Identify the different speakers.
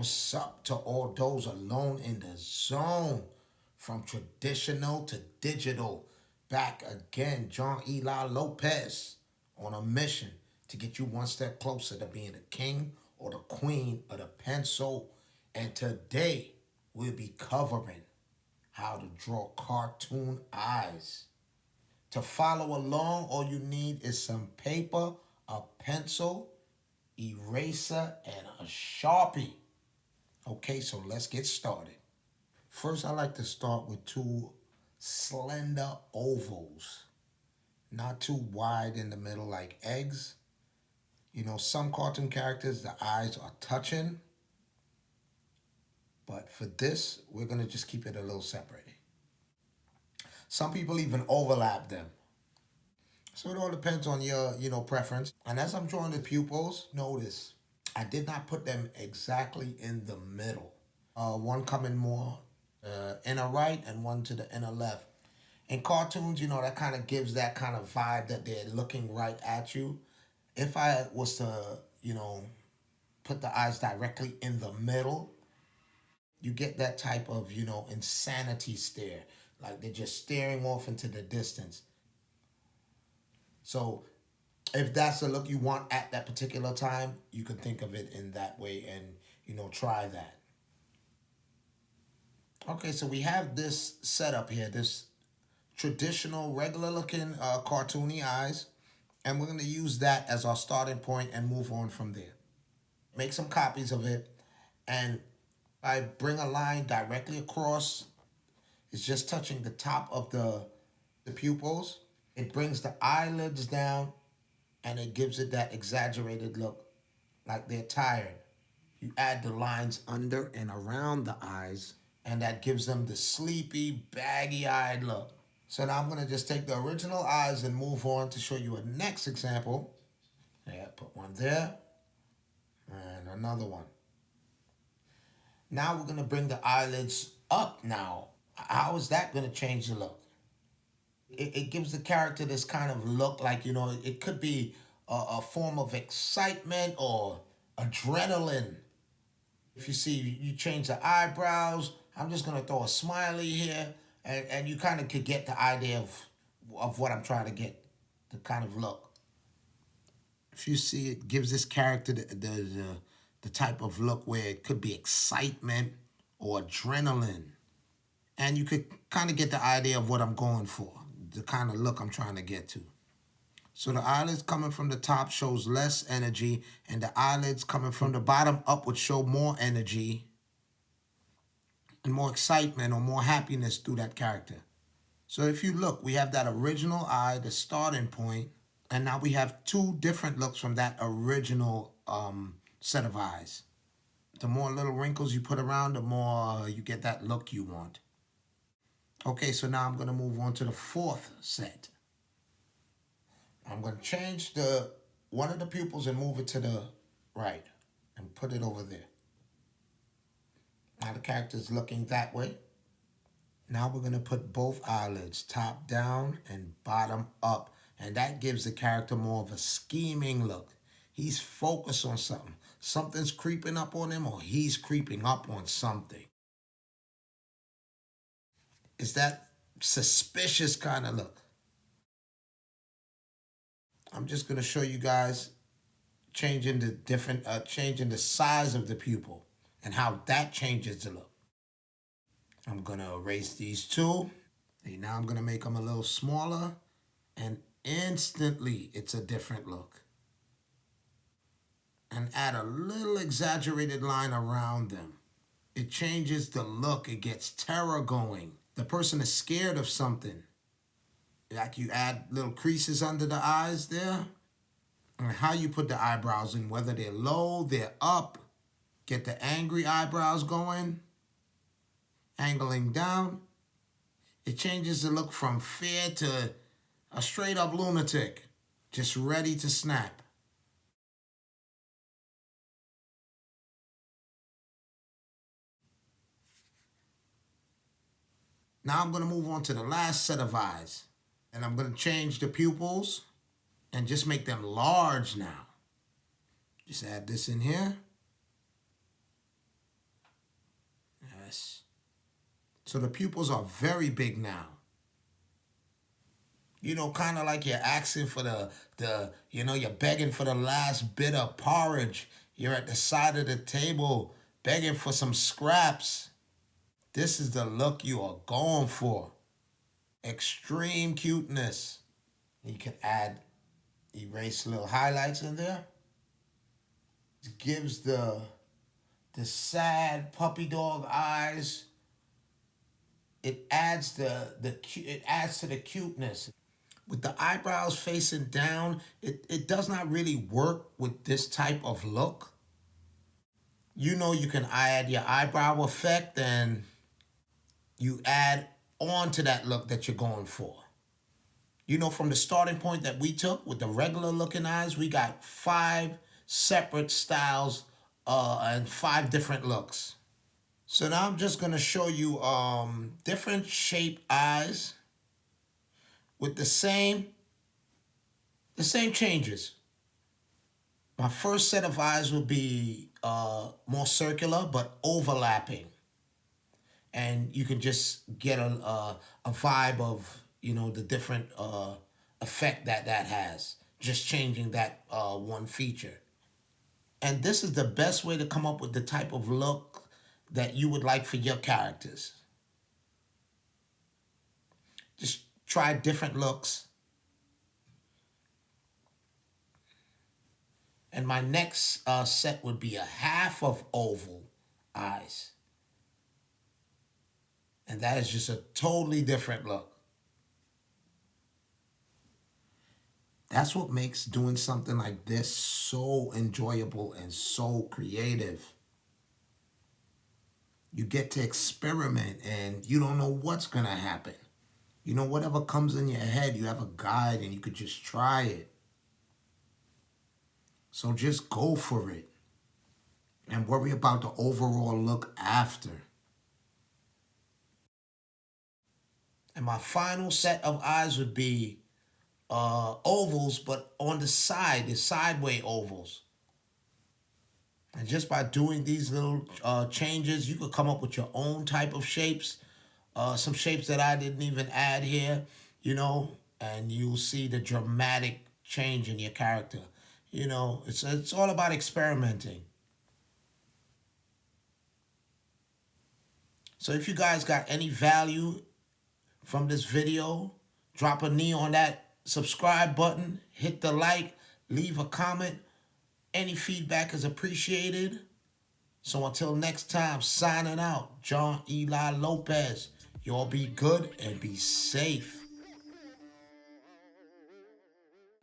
Speaker 1: What's up to all those alone in the zone? From traditional to digital. Back again, John Eli Lopez on a mission to get you one step closer to being the king or the queen of the pencil. And today we'll be covering how to draw cartoon eyes. To follow along, all you need is some paper, a pencil, eraser, and a Sharpie. Okay, so let's get started. First, I like to start with two slender ovals, not too wide in the middle like eggs. You know, some cartoon characters, the eyes are touching, but for this, we're gonna just keep it a little separate. Some people even overlap them. So it all depends on your, preference. And as I'm drawing the pupils, notice I did not put them exactly in the middle. One coming more inner right and one to the inner left. In cartoons, that kind of gives that kind of vibe that they're looking right at you. If I was to, put the eyes directly in the middle, you get that type of, insanity stare. Like they're just staring off into the distance. So if that's the look you want at that particular time, you can think of it in that way and, try that. Okay, so we have this setup here, this traditional, regular looking cartoony eyes. And we're going to use that as our starting point and move on from there. Make some copies of it. And I bring a line directly across. It's just touching the top of the pupils. It brings the eyelids down and it gives it that exaggerated look, like they're tired. You add the lines under and around the eyes, and that gives them the sleepy, baggy eyed look. So now I'm going to just take the original eyes and move on to show you a next example. Yeah, put one there and another one. Now we're going to bring the eyelids up now. How is that going to change the look? It gives the character this kind of look like, it could be a form of excitement or adrenaline. If you see, you change the eyebrows. I'm just going to throw a smiley here. And you kind of could get the idea of what I'm trying to get, the kind of look. If you see, it gives this character the type of look where it could be excitement or adrenaline. And you could kind of get the idea of what I'm going for, the kind of look I'm trying to get to. So the eyelids coming from the top shows less energy, and the eyelids coming from the bottom up would show more energy and more excitement or more happiness through that character. So if you look, we have that original eye, the starting point, and now we have two different looks from that original set of eyes. The more little wrinkles you put around, the more you get that look you want. Okay, so now I'm going to move on to the fourth set. I'm going to change one of the pupils and move it to the right and put it over there. Now the character's looking that way. Now we're going to put both eyelids top down and bottom up. And that gives the character more of a scheming look. He's focused on something. Something's creeping up on him or he's creeping up on something. It's that suspicious kind of look. I'm just going to show you guys changing the size of the pupil and how that changes the look. I'm going to erase these two. And now I'm going to make them a little smaller, and instantly it's a different look. And add a little exaggerated line around them. It changes the look. It gets terror going. The person is scared of something. Like you add little creases under the eyes there. And how you put the eyebrows in, whether they're low, they're up. Get the angry eyebrows going. Angling down. It changes the look from fear to a straight up lunatic. Just ready to snap. Now I'm going to move on to the last set of eyes. And I'm going to change the pupils and just make them large now. Just add this in here. cuteness. So the pupils are very big now. Kind of like you're asking for you're begging for the last bit of porridge. You're at the side of the table begging for some scraps. This is the look you are going for. Extreme cuteness. You can erase little highlights in there. It gives the sad puppy dog eyes. It adds to the cuteness. With the eyebrows facing down, it does not really work with this type of look. You can add your eyebrow effect and you add on to that look that you're going for. From the starting point that we took with the regular looking eyes, we got 5 separate styles and 5 different looks. So now I'm just going to show you different shape eyes with the same changes. My first set of eyes will be more circular but overlapping, and you can just get a vibe of the different effect that has, just changing that one feature. And this is the best way to come up with the type of look that you would like for your characters. Just try different looks. And my next set would be a half of oval eyes. And that is just a totally different look. That's what makes doing something like this so enjoyable and so creative. You get to experiment and you don't know what's going to happen. Whatever comes in your head, you have a guide and you could just try it. So just go for it and worry about the overall look after. And my final set of eyes would be ovals, but on the side, the sideway ovals. And just by doing these little changes, you could come up with your own type of shapes. Some shapes that I didn't even add here, and you'll see the dramatic change in your character. It's all about experimenting. So if you guys got any value from this video, drop a knee on that subscribe button, hit the like, leave a comment. Any feedback is appreciated. So until next time, signing out, John Eli Lopez. Y'all be good and be safe.